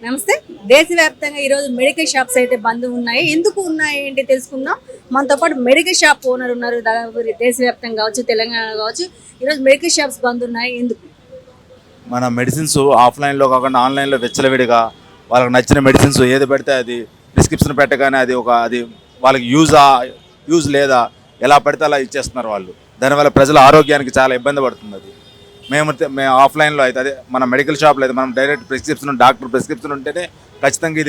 నమస్తే. దేశవ్యాప్తంగా ఈరోజు మెడికల్ షాప్స్ అయితే బంద్ ఉన్నాయి. ఎందుకు ఉన్నాయి ఏంటి తెలుసుకుందాం. మనతో పాటు మెడికల్ షాప్ ఓనర్ ఉన్నారు. దాదాపు దేశవ్యాప్తంగా కావచ్చు, తెలంగాణ కావచ్చు, ఈరోజు మెడికల్ షాప్స్ బంద్ ఉన్నాయి. ఎందుకు? మన మెడిసిన్స్ ఆఫ్లైన్లో కాకుండా ఆన్లైన్లో విచ్చలవిడిగా వాళ్ళకి నచ్చిన మెడిసిన్స్ ఏది పెడితే అది ప్రిస్క్రిప్షన్ పెట్టగానే అది వాళ్ళకి యూజ్ లేదా ఎలా పడితే అలా ఇచ్చేస్తున్నారు వాళ్ళు. దానివల్ల ప్రజల ఆరోగ్యానికి చాలా ఇబ్బంది పడుతుంది. అది మేము ఆఫ్లైన్లో అయితే అదే మన మెడికల్ షాప్లో అయితే మనం డైరెక్ట్ ప్రిస్క్రిప్షన్ డాక్టర్ ప్రిస్క్రిప్షన్ ఉంటేనే ఖచ్చితంగా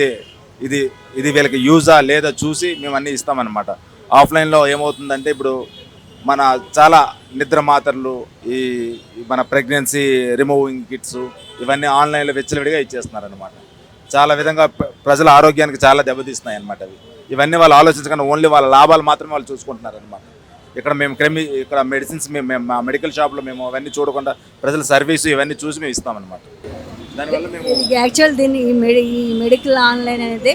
ఇది వీళ్ళకి యూజా లేదా చూసి మేము అన్నీ ఇస్తామన్నమాట. ఆఫ్లైన్లో ఏమవుతుందంటే ఇప్పుడు మన చాలా నిద్ర మాత్రలు ఈ మన ప్రెగ్నెన్సీ రిమూవింగ్ కిట్స్ ఇవన్నీ ఆన్లైన్లో విచ్చలవిడిగా ఇచ్చేస్తున్నారు అనమాట. చాలా విధంగా ప్రజల ఆరోగ్యానికి చాలా దెబ్బతీస్తున్నాయి అనమాట. ఇవన్నీ వాళ్ళు ఆలోచించకుండా ఓన్లీ వాళ్ళ లాభాలు మాత్రమే వాళ్ళు చూసుకుంటున్నారు అనమాట. ఇక్కడ మెడిసిన్స్ మా మెడికల్ షాప్లో మేము అవన్నీ చూడకుండా ప్రజల సర్వీసు ఇవన్నీ చూసి మేము ఇస్తామన్నమాట. దానివల్ల మేము యాక్చువల్ దీన్ని ఈ మెడికల్ ఆన్లైన్ అనేది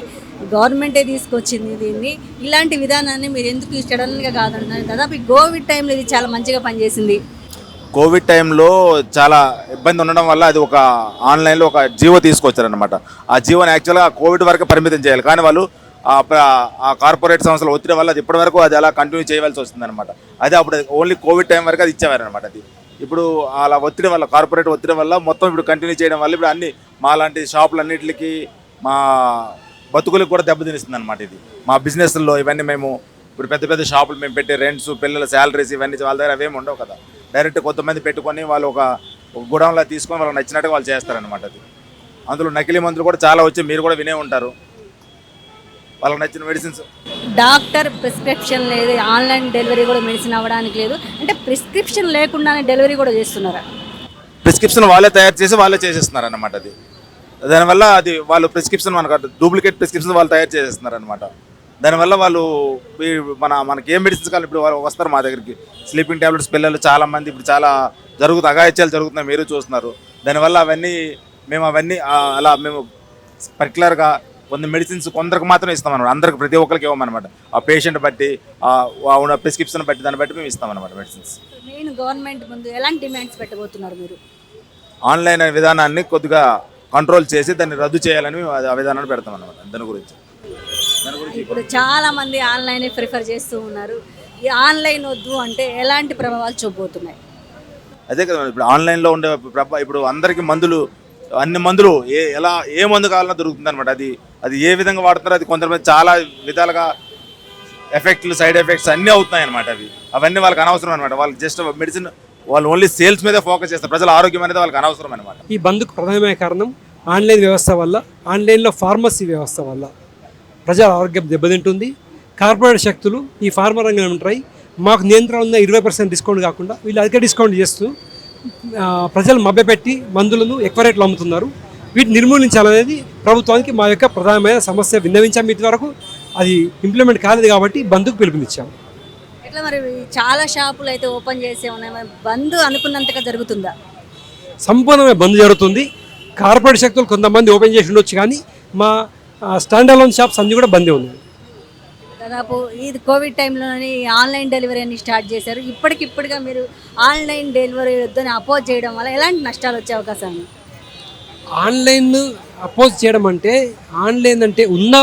గవర్నమెంటే తీసుకొచ్చింది. దీన్ని ఇలాంటి విధానాన్ని మీరు ఎందుకు సడన్గా కాదంటున్నారు? దాదాపు ఈ కోవిడ్ టైంలో ఇది చాలా మంచిగా పనిచేసింది. కోవిడ్ టైంలో చాలా ఇబ్బంది ఉండడం వల్ల అది ఒక ఆన్లైన్లో ఒక జీవో తీసుకొచ్చారనమాట. ఆ జీవోని యాక్చువల్గా కోవిడ్ వరకు పరిమితం చేయాలి, కానీ వాళ్ళు ఆ కార్పొరేట్ సంస్థల ఒత్తిడి వల్ల అది ఇప్పటి వరకు అది అలా కంటిన్యూ చేయవలసి వస్తుంది అనమాట. అదే అప్పుడు ఓన్లీ కోవిడ్ టైం వరకు అది ఇచ్చేవారనమాట. అది ఇప్పుడు అలా ఒత్తిడి వల్ల కార్పొరేట్ ఒత్తిడి వల్ల మొత్తం ఇప్పుడు కంటిన్యూ చేయడం వల్ల ఇప్పుడు అన్ని మాలాంటి షాపులన్నింటికి మా బతుకులకు కూడా దెబ్బతినిస్తుంది అనమాట. ఇది మా బిజినెస్లో ఇవన్నీ మేము ఇప్పుడు పెద్ద పెద్ద షాపులు మేము పెట్టే రెంట్స్, పిల్లల శాలరీస్ ఇవన్నీ వాళ్ళ దగ్గర అవేమి ఉండవు కదా. డైరెక్ట్ కొంతమంది పెట్టుకొని వాళ్ళు ఒక గుడంలో తీసుకొని వాళ్ళకి నచ్చినట్టుగా వాళ్ళు చేస్తారనమాట. అది అందులో నకిలీ మందులు కూడా చాలా వచ్చి మీరు కూడా వినే ఉంటారు. వాళ్ళకి నచ్చిన మెడిసిన్స్ డాక్టర్ ప్రిస్క్రిప్షన్ లేదు, ఆన్లైన్ డెలివరీ కూడా మెడిసిన్ అవ్వడానికి లేదు. అంటే ప్రిస్క్రిప్షన్ లేకుండానే డెలివరీ కూడా చేస్తున్నారా? ప్రిస్క్రిప్షన్ వాళ్ళే తయారు చేసి వాళ్ళే చేసేస్తున్నారు అనమాట. అది దానివల్ల అది వాళ్ళు ప్రిస్క్రిప్షన్ మనకు డూప్లికేట్ ప్రిస్క్రిప్షన్ వాళ్ళు తయారు చేసేస్తున్నారు అనమాట. దానివల్ల వాళ్ళు మనకి ఏం మెడిసిన్స్ కావాలి ఇప్పుడు వాళ్ళు వస్తారు మా దగ్గరికి. స్లీపింగ్ ట్యాబ్లెట్స్ పిల్లలు చాలామంది ఇప్పుడు చాలా అఘాయిత్యాలు జరుగుతున్నాయి, మీరు చూస్తున్నారు. దానివల్ల మేము అలా మేము పర్టికులర్గా కొన్ని మెడిసిన్స్ కొందరికి మాత్రమే ఇస్తామన్నమాట. అందరికి ప్రతి ఒక్కరికి ఇవ్వమన్నమాట. ఆ పేషెంట్ బట్టి ఉన్న ప్రిస్క్రిప్షన్ బట్టి దాన్ని బట్టి మేము ఇస్తామన్నమాట మెడిసిన్స్. నేను గవర్నమెంట్ ముందు ఎలాంటి డిమాండ్స్ పెట్టబోతున్నారు మీరు? ఆన్లైన్ విధానాన్ని కొద్దిగా కంట్రోల్ చేసి దాన్ని రద్దు చేయాలని ఆ విధానాన్ని పెడతాం అన్నమాట. దాని గురించి ఇప్పుడు చాలా మంది ఆన్లైన్ ప్రిఫర్ చేస్తూ ఉన్నారు. ఈ ఆన్లైన్ వద్దు అంటే ఎలాంటి ప్రభావాలు చూపబోతున్నాయి? అదే కదా, ఇప్పుడు ఆన్లైన్లో ఉండే ఇప్పుడు అందరికీ అన్ని మందులు ఏ మందు కావాలన్నా దొరుకుతుంది అనమాట. అది ఏ విధంగా వాడుతున్నారో అది కొంతమంది చాలా విధాలుగా ఎఫెక్ట్లు, సైడ్ ఎఫెక్ట్స్ అన్నీ అవుతున్నాయి అనమాట. అవన్నీ వాళ్ళకి అనవసరం అనమాట. వాళ్ళు జస్ట్ మెడిసిన్ వాళ్ళు ఓన్లీ సేల్స్ మీదే ఫోకస్ చేస్తారు. ప్రజల ఆరోగ్యం అనేది వాళ్ళకి అనవసరం అనమాట. ఈ బంద్కు ప్రధానమైన కారణం ఆన్లైన్ వ్యవస్థ వల్ల, ఆన్లైన్లో ఫార్మసీ వ్యవస్థ వల్ల ప్రజల ఆరోగ్యం దెబ్బతింటుంది. కార్పొరేట్ శక్తులు ఈ ఫార్మా రంగంలో ఉంటాయి. మాకు నియంత్రణ ఉన్న 20% డిస్కౌంట్ కాకుండా వీళ్ళు అధిక డిస్కౌంట్ చేస్తూ ప్రజలు మభ్యపెట్టి మందులను ఎక్కువ రేట్లు అమ్ముతున్నారు. వీటిని నిర్మూలించాలనేది ప్రభుత్వానికి మా యొక్క ప్రధానమైన సమస్య. విన్నవించాం, ఇంత వరకు అది ఇంప్లిమెంట్ కాలేదు కాబట్టి బంద్కు పిలుపునిచ్చాం. ఎట్లా మరి చాలా షాపులు అయితే ఓపెన్ చేసే ఉన్నాయి, మరి బంద్ అనుకున్నంతగా జరుగుతుందా? సంపూర్ణమైన బంద్ జరుగుతుంది. కార్పొరేట్ శక్తులు కొంతమంది ఓపెన్ చేసి ఉండొచ్చు, కానీ మా స్టాండ్ అలోన్ షాప్స్ అన్నీ కూడా బందే ఉన్నాయి. దాదాపు ఇది కోవిడ్ టైంలోని ఆన్లైన్ డెలివరీ అని స్టార్ట్ చేశారు. ఇప్పటికిప్పుడుగా మీరు ఆన్లైన్ డెలివరీ వద్దని అపోజ్ చేయడం వల్ల ఎలాంటి నష్టాలు వచ్చే అవకాశం ఉంది? ఆన్లైన్ అపోజ్ చేయడం అంటే, ఆన్లైన్ అంటే ఉన్న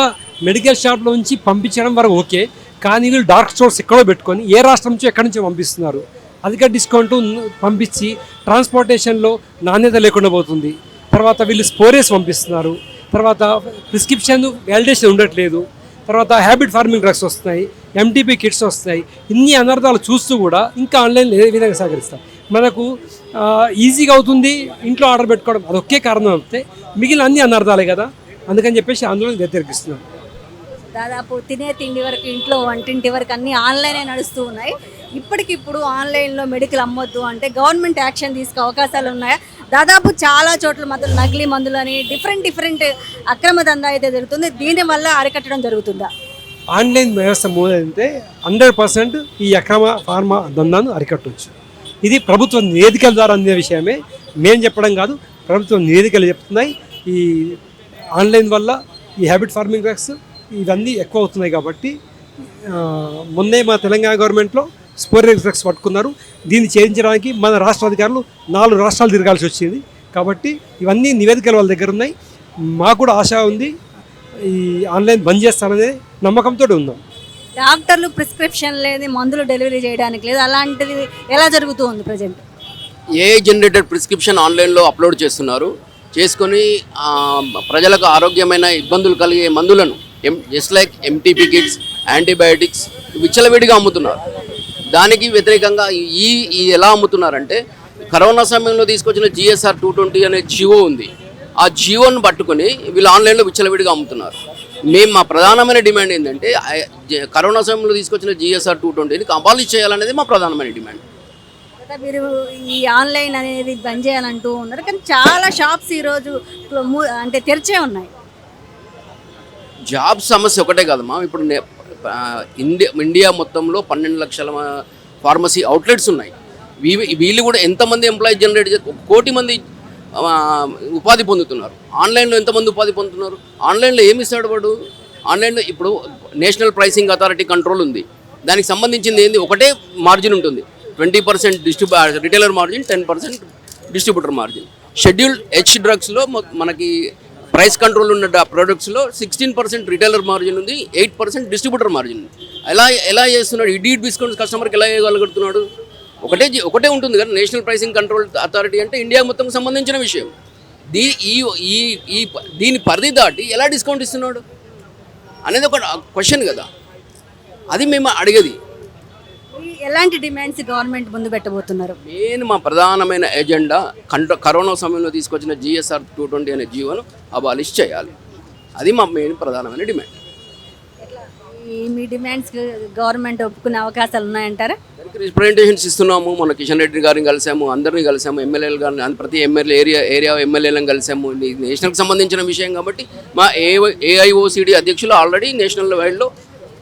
మెడికల్ షాప్లో నుంచి పంపించడం వరకు ఓకే, కానీ వీళ్ళు డార్క్ స్టోర్స్ ఎక్కడో పెట్టుకొని ఏ రాష్ట్రం నుంచో ఎక్కడి నుంచో పంపిస్తున్నారు. అధిక డిస్కౌంట్ పంపించి ట్రాన్స్పోర్టేషన్లో నాణ్యత లేకుండా పోతుంది. తర్వాత వీళ్ళు స్టోరేజ్ పంపిస్తున్నారు. తర్వాత ప్రిస్క్రిప్షన్ వ్యాలిడేషన్ ఉండట్లేదు. తర్వాత హ్యాబిట్ ఫార్మింగ్ డ్రగ్స్ వస్తున్నాయి, ఎంటీపీ కిట్స్ వస్తాయి. ఇన్ని అనర్థాలు చూస్తూ కూడా ఇంకా ఆన్లైన్లో ఏ విధంగా సహకరిస్తాం. మనకు ఈజీగా అవుతుంది ఇంట్లో ఆర్డర్ పెట్టుకోవడం, అదొకే కారణం అవుతే మిగిలిన అన్ని అనర్థాలే కదా. అందుకని చెప్పేసి ఆందోళన వ్యతిరేకిస్తున్నాం. దాదాపు తినే తిండి వరకు, ఇంట్లో వంటింటి వరకు అన్నీ ఆన్లైనే నడుస్తూ ఉన్నాయి. ఇప్పటికిప్పుడు ఆన్లైన్లో మెడికల్ అమ్మొద్దు అంటే గవర్నమెంట్ యాక్షన్ తీసుకునే అవకాశాలు ఉన్నాయా? దాదాపు చాలా చోట్ల మాత్రం నకిలీ మందులని డిఫరెంట్ అక్రమ దందా అయితే జరుగుతుంది. దీనివల్ల అరికట్టడం జరుగుతుందా? ఆన్లైన్ వ్యవస్థ మూలంటే 100% ఈ అక్రమ ఫార్మా దందాను అరికట్టవచ్చు. ఇది ప్రభుత్వ నివేదికల ద్వారా అందే విషయమే, మేము చెప్పడం కాదు, ప్రభుత్వ నివేదికలు చెప్తున్నాయి. ఈ ఆన్లైన్ వల్ల ఈ హ్యాబిట్ ఫార్మింగ్ డ్రగ్స్ ఇవన్నీ ఎక్కువ అవుతున్నాయి కాబట్టి మొన్నే మా తెలంగాణ గవర్నమెంట్లో స్పోరియస్ డ్రగ్స్ పట్టుకున్నారు. దీన్ని చేయించడానికి మన రాష్ట్ర అధికారులు 4 రాష్ట్రాలు తిరగాల్సి వచ్చింది. కాబట్టి ఇవన్నీ నివేదికలు వాళ్ళ దగ్గర ఉన్నాయి. మాకు కూడా ఆశ ఉంది, ఈ ఆన్లైన్ బంద్ చేస్తాననే నమ్మకంతో ఉన్నాం. డాక్టర్లు ప్రిస్క్రిప్షన్ లేదు, మందులు డెలివరీ చేయడానికి లేదు, అలాంటిది ఎలా జరుగుతూ ఉంది ప్రజెంట్? ఏఐ జనరేటెడ్ ప్రిస్క్రిప్షన్ ఆన్లైన్లో అప్లోడ్ చేస్తున్నారు. చేసుకొని ప్రజలకు ఆరోగ్యమైన ఇబ్బందులు కలిగే మందులను just like MTP kits, antibiotics విచ్చలవిడిగా అమ్ముతున్నారు. దానికి వ్యతిరేకంగా ఈ ఎలా అమ్ముతున్నారంటే, కరోనా సమయంలో తీసుకొచ్చిన GSR 220 అనే జియో ఉంది. ఆ జియోను పట్టుకొని వీళ్ళు ఆన్లైన్లో విచ్చలవిడిగా అమ్ముతున్నారు. మా ప్రధానమైన డిమాండ్ ఏంటంటే, కరోనా సమయంలో తీసుకొచ్చిన GSR 220ని అబాలిష్ చేయాలనేది మా ప్రధానమైన డిమాండ్. మీరు ఈ ఆన్లైన్ అనేది బంద్ చేయాలంటూ ఉన్నారు, కానీ చాలా షాప్స్ ఈరోజు అంటే తెరిచే ఉన్నాయి. జాబ్ సమస్య ఒకటే కాదమ్మా. ఇప్పుడు ఇండియా మొత్తంలో 12 లక్షల ఫార్మసీ అవుట్లెట్స్ ఉన్నాయి. వీళ్ళు కూడా ఎంతమంది ఎంప్లాయీ జనరేట్ 1 కోటి మంది ఉపాధి పొందుతున్నారు. ఆన్లైన్లో ఎంతమంది ఉపాధి పొందుతున్నారు? ఆన్లైన్లో ఏమి ఇస్తాడు వాడు? ఆన్లైన్లో ఇప్పుడు నేషనల్ ప్రైసింగ్ అథారిటీ కంట్రోల్ ఉంది. దానికి సంబంధించింది ఏంది? ఒకటే మార్జిన్ ఉంటుంది. 20% retailer margin, 10% distributor margin. Schedule H డ్రగ్స్లో మనకి ప్రైస్ కంట్రోల్ ఉన్న ప్రోడక్ట్స్లో 16% రిటైలర్ మార్జిన్ ఉంది, 8% డిస్ట్రిబ్యూటర్ మార్జిన్ ఉంది. ఎలా చేస్తున్నాడు? ఈ డిస్కౌంట్స్ కస్టమర్కి ఎలా ఇవ్వగలుగుతున్నాడు? ఒకటే ఉంటుంది కదా. నేషనల్ ప్రైసింగ్ కంట్రోల్ అథారిటీ అంటే ఇండియా మొత్తం సంబంధించిన విషయం. దీని పరిధి దాటి ఎలా డిస్కౌంట్ ఇస్తున్నాడు అనేది ఒక క్వశ్చన్ కదా. అది మేము అడిగేది. ఎలాంటి డిమాండ్స్ గవర్నమెంట్ ముందు పెట్టబోతున్నారు? మా ప్రధానమైన ఎజెండా కరోనా సమయంలో తీసుకొచ్చిన GSR 220 అనే జీవోను అబాలిష్ చేయాలి. అది మా మెయిన్ ప్రధానమైన డిమాండ్. మీ డిమాండ్స్ గవర్నమెంట్ ఒప్పుకునే అవకాశాలు ఉన్నాయంటారా? దానికి రిప్రజెంటేషన్స్ ఇస్తున్నాము. మన కిషన్ రెడ్డి గారిని కలిసాము, అందరినీ కలిసాము, ఎమ్మెల్యేలు గారిని, ప్రతి ఏరియా ఎమ్మెల్యేలను కలిసాము. ఇది నేషనల్కి సంబంధించిన విషయం కాబట్టి మా AIOCD అధ్యక్షులు ఆల్రెడీ నేషనల్ వైడ్లో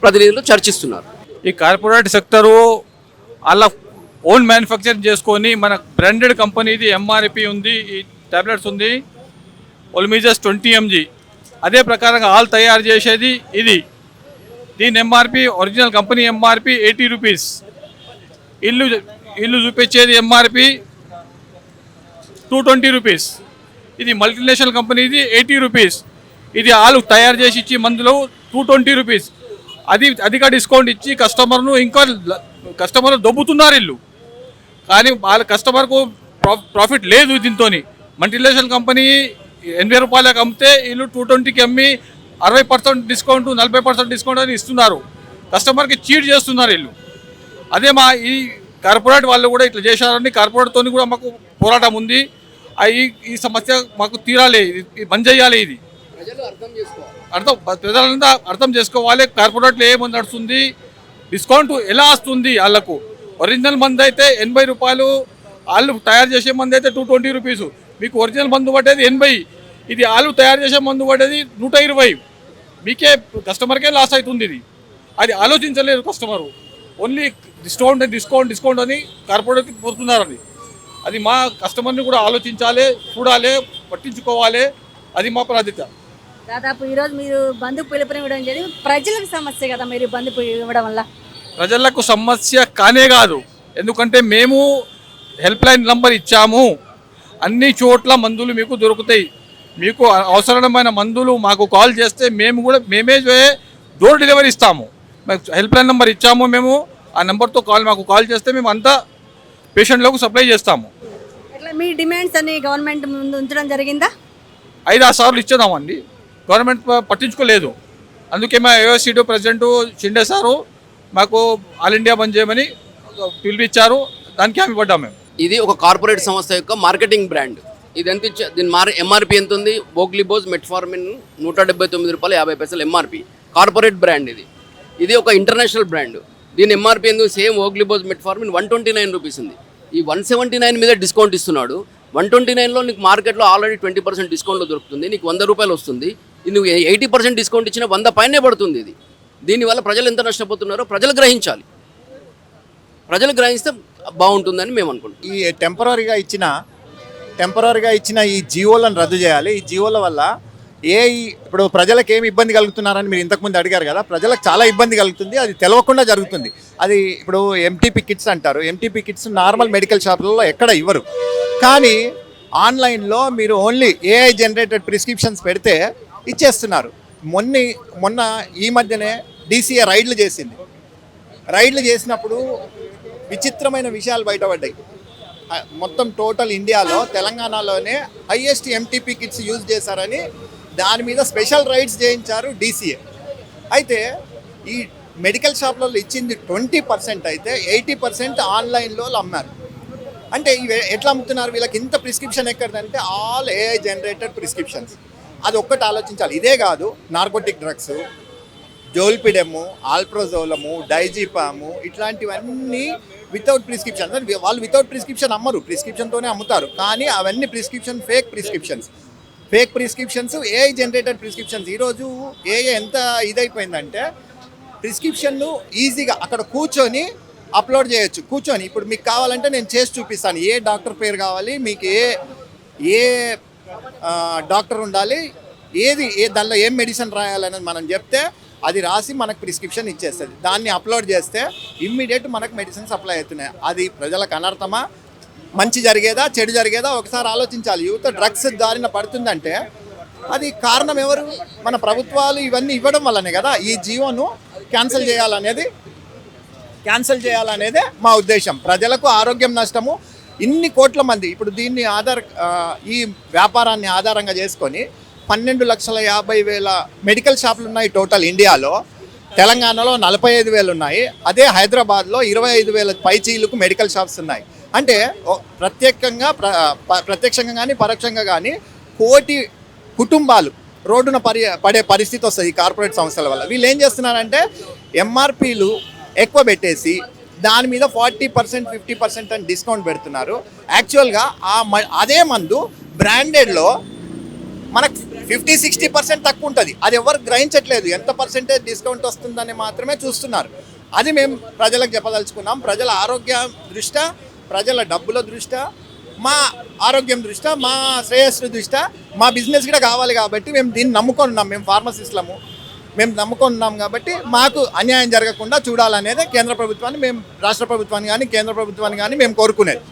ప్రతినిధులు చర్చిస్తున్నారు. ఈ కార్పొరేట్ సెక్టరు వాళ్ళ ఓన్ మ్యానుఫ్యాక్చరింగ్ చేసుకొని మన బ్రాండెడ్ కంపెనీది MRP ఉంది, ఈ టాబ్లెట్స్ ఉంది ఒల్మిజస్ 20 mg. అదే ప్రకారంగా ఆల్ తయారు చేసేది ఇది. దీని MRP original company MRP 80 rupees. ఇల్లు చూపించేది MRP 220 రూపీస్. ఇది మల్టీనేషనల్ కంపెనీది 80 రూపీస్. ఇది ఆలు తయారు చేసి ఇచ్చి మందులు 220 రూపీస్. అది అధిక డిస్కౌంట్ ఇచ్చి కస్టమర్ దొబ్బుతున్నారు ఇల్లు. కానీ వాళ్ళ కస్టమర్కు ప్రాఫిట్ లేదు. దీంతో మల్టీనేషనల్ కంపెనీ 80 రూపాయలకు అమ్మితే వీళ్ళు 220కి అమ్మి 60% డిస్కౌంట్, 40% డిస్కౌంట్ అని ఇస్తున్నారు. కస్టమర్కి చీట్ చేస్తున్నారు వీళ్ళు. అదే ఈ కార్పొరేట్ వాళ్ళు కూడా ఇట్లా చేశారని కార్పొరేట్తో కూడా మాకు పోరాటం ఉంది. ఈ సమస్య మాకు తీరాలి, ఇది బంద్ చేయాలి. ఇది ప్రజలంతా అర్థం చేసుకోవాలి. కార్పొరేట్లో ఏముంది నడుస్తుంది, డిస్కౌంట్ ఎలా వస్తుంది వాళ్ళకు. ఒరిజినల్ మందు అయితే 80 రూపాయలు, వాళ్ళు తయారు చేసే మందు అయితే 220 రూపీస్. మీకు ఒరిజినల్ మందు పట్టేది 80, ఇది వాళ్ళు తయారు చేసే మందు పట్టేది 120. మీకే కస్టమర్కే లాస్ అవుతుంది. అది ఆలోచించలేదు కస్టమరు. ఓన్లీ డిస్కౌంట్ అని కార్పొరేట్కి పోతున్నారని. అది మా కస్టమర్ని కూడా ఆలోచించాలి, చూడాలి, పట్టించుకోవాలి. అది మా బాధ్యత. దాదాపు ఈరోజు మీరు బంధు పిలుపునివ్వడం జరిగింది. ప్రజలకు సమస్య కదా మీరు బంధు ఇవ్వడం వల్ల? ప్రజలకు సమస్య కానే కాదు. ఎందుకంటే మేము హెల్ప్ లైన్ నంబర్ ఇచ్చాము. అన్ని చోట్ల మందులు మీకు దొరుకుతాయి. మీకు అవసరమైన మందులు మాకు కాల్ చేస్తే మేమే డోర్ డెలివరీ ఇస్తాము. హెల్ప్ లైన్ నెంబర్ ఇచ్చాము మేము. ఆ నెంబర్తో మాకు కాల్ చేస్తే మేము అంతా పేషెంట్లకు సప్లై చేస్తాము. ఇట్లా మీ డిమాండ్స్ అన్ని గవర్నమెంట్ ముందు ఉంచడం జరిగిందా? 5-6 సార్లు ఇచ్చేదామండి, గవర్నమెంట్ పట్టించుకోలేదు. అందుకే మా AIOCD ప్రెసిడెంట్ షిండే సారు మాకు ఆల్ ఇండియా బంద్ చేయమని పిలిపించారు. దానికి హామీ పడ్డాము మేము. ఇది ఒక కార్పొరేట్ సంస్థ యొక్క మార్కెటింగ్ బ్రాండ్. ఇది ఎంత దీని MRP ఎంత ఉంది? వోగ్లిబోజ్ మెట్ఫార్మిన్ 179 రూపాయలు 50 పైసలు MRP. కార్పొరేట్ బ్రాండ్ ఇది ఒక ఇంటర్నేషనల్ బ్రాండ్. దీని MRP ఎందుకు? సేమ్ వోగ్లిబోజ్ మెట్ఫార్మిన్ 129 రూపీస్ ఉంది. ఈ 179 మీద డిస్కౌంట్ ఇస్తున్నాడు. 129లో నీకు మార్కెట్లో ఆల్రెడీ 20% డిస్కౌంట్లో దొరుకుతుంది. నీకు 100 రూపాయలు వస్తుంది. ఇది నువ్వు 80% డిస్కౌంట్ ఇచ్చిన 100 పైనే పడుతుంది. ఇది దీనివల్ల ప్రజలు ఎంత నష్టపోతున్నారో ప్రజలు గ్రహించాలి. ప్రజలు గ్రహిస్తే బాగుంటుందని మేము అనుకుంటాం. ఈ టెంపరీగా ఇచ్చిన ఈ జీవోలను రద్దు చేయాలి. ఈ జీవోల వల్ల ఇప్పుడు ప్రజలకు ఏమి ఇబ్బంది కలుగుతున్నారని మీరు ఇంతకుముందు అడిగారు కదా. ప్రజలకు చాలా ఇబ్బంది కలుగుతుంది, అది తెలియకుండా జరుగుతుంది. అది ఇప్పుడు MTP కిట్స్ అంటారు. MTP కిట్స్ నార్మల్ మెడికల్ షాపులలో ఎక్కడ ఇవ్వరు. కానీ ఆన్లైన్లో మీరు ఓన్లీ ఏఐ జనరేటెడ్ ప్రిస్క్రిప్షన్స్ పెడితే ఇచ్చేస్తున్నారు. మొన్న ఈ మధ్యనే DCA రైడ్లు చేసింది. రైడ్లు చేసినప్పుడు విచిత్రమైన విషయాలు బయటపడ్డాయి. మొత్తం టోటల్ ఇండియాలో తెలంగాణలోనే హైయెస్ట్ MTP కిట్స్ యూజ్ చేశారని దాని మీద స్పెషల్ రైడ్స్ చేయించారు DCA. అయితే ఈ మెడికల్ షాప్లలో ఇచ్చింది 20% అయితే 80% ఆన్లైన్లో అమ్మారు. అంటే ఇవి ఎట్లా అమ్ముతున్నారు? వీళ్ళకి ఇంత ప్రిస్క్రిప్షన్ ఎక్కడంటే ఆల్ AI జనరేటెడ్ ప్రిస్క్రిప్షన్స్. అది ఒక్కటి ఆలోచించాలి. ఇదే కాదు, నార్కోటిక్ డ్రగ్స్, జోల్పిడెము, ఆల్ప్రోజోలము, డైజిపాము ఇట్లాంటివన్నీ వితౌట్ ప్రిస్క్రిప్షన్. వాళ్ళు వితౌట్ ప్రిస్క్రిప్షన్ అమ్మరు, ప్రిస్క్రిప్షన్తోనే అమ్ముతారు. కానీ అవన్నీ prescription fake prescriptions AI generated prescriptions. ఈరోజు AI ఎంత ఇదైపోయిందంటే ప్రిస్క్రిప్షన్ను ఈజీగా అక్కడ కూర్చొని అప్లోడ్ చేయొచ్చు. కూర్చొని ఇప్పుడు మీకు కావాలంటే నేను చేసి చూపిస్తాను. ఏ డాక్టర్ పేరు కావాలి, మీకు ఏ డాక్టర్ ఉండాలి, దానిలో ఏం మెడిసిన్ రాయాలనేది మనం చెప్తే అది రాసి మనకు ప్రిస్క్రిప్షన్ ఇచ్చేస్తుంది. దాన్ని అప్లోడ్ చేస్తే ఇమ్మీడియట్ మనకు మెడిసిన్స్ అప్లై అవుతున్నాయి. అది ప్రజలకు అనర్థమా, మంచి జరిగేదా, చెడు జరిగేదా ఒకసారి ఆలోచించాలి. యువత డ్రగ్స్ దారిన పడుతుందంటే అది కారణం ఎవరు? మన ప్రభుత్వాలు ఇవన్నీ ఇవ్వడం వల్లనే కదా. ఈ జీవోను క్యాన్సిల్ చేయాలనేదే మా ఉద్దేశం. ప్రజలకు ఆరోగ్యం నష్టము. ఇన్ని కోట్ల మంది ఇప్పుడు దీన్ని ఈ వ్యాపారాన్ని ఆధారంగా చేసుకొని 12,50,000 మెడికల్ షాపులు ఉన్నాయి టోటల్ ఇండియాలో. తెలంగాణలో 45,000 ఉన్నాయి. అదే హైదరాబాద్లో 25,000 పైచీలకు మెడికల్ షాప్స్ ఉన్నాయి. అంటే ప్రత్యక్షంగా కానీ పరోక్షంగా కానీ కోటి కుటుంబాలు రోడ్డున పడే పరిస్థితి వస్తుంది ఈ కార్పొరేట్ సంస్థల వల్ల. వీళ్ళు ఏం చేస్తున్నారంటే MRPలు ఎక్కువ పెట్టేసి దాని మీద 40% 50% అని డిస్కౌంట్ పెడుతున్నారు. యాక్చువల్గా అదే మందు బ్రాండెడ్లో మనకు 50-60% తక్కువ ఉంటుంది. అది ఎవరు గ్రహించట్లేదు. ఎంత పర్సెంటేజ్ డిస్కౌంట్ వస్తుందని మాత్రమే చూస్తున్నారు. అది మేము ప్రజలకు చెప్పదలుచుకున్నాం. ప్రజల ఆరోగ్య దృష్ట్యా, ప్రజల డబ్బుల దృష్ట్యా, మా ఆరోగ్యం దృష్ట్యా, మా శ్రేయస్సు దృష్ట్యా, మా బిజినెస్ కూడా కావాలి కాబట్టి మేము దీన్ని నమ్ముకొని ఉన్నాం. మేము ఫార్మసిస్టులము, మేము నమ్ముకొని ఉన్నాం కాబట్టి మాకు అన్యాయం జరగకుండా చూడాలనేది కేంద్ర ప్రభుత్వాన్ని మేము, రాష్ట్ర ప్రభుత్వాన్ని కానీ కేంద్ర ప్రభుత్వాన్ని కానీ మేము కోరుకునేది.